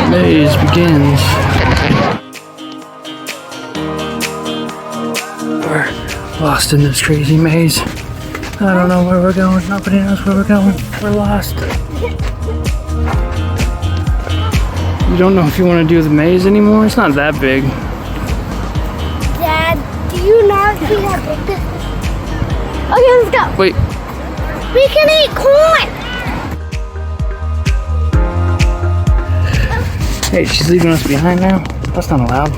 Maze begins. We're lost in this crazy maze. I don't know where we're going. Nobody knows where we're going. We're lost. You don't know if you want to do the maze anymore? It's not that big. Dad, do you not see how big this is? Okay, let's go. Wait. We can eat corn. Hey, she's leaving us behind now? That's not allowed.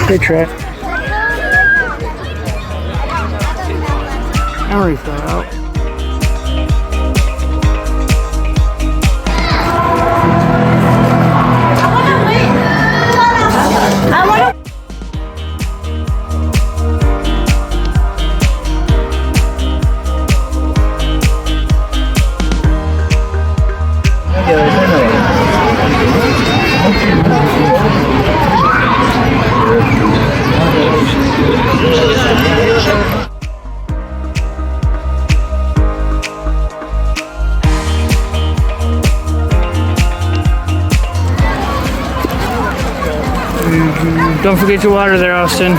They tried. Emery fell out. Don't forget your water there, Austin.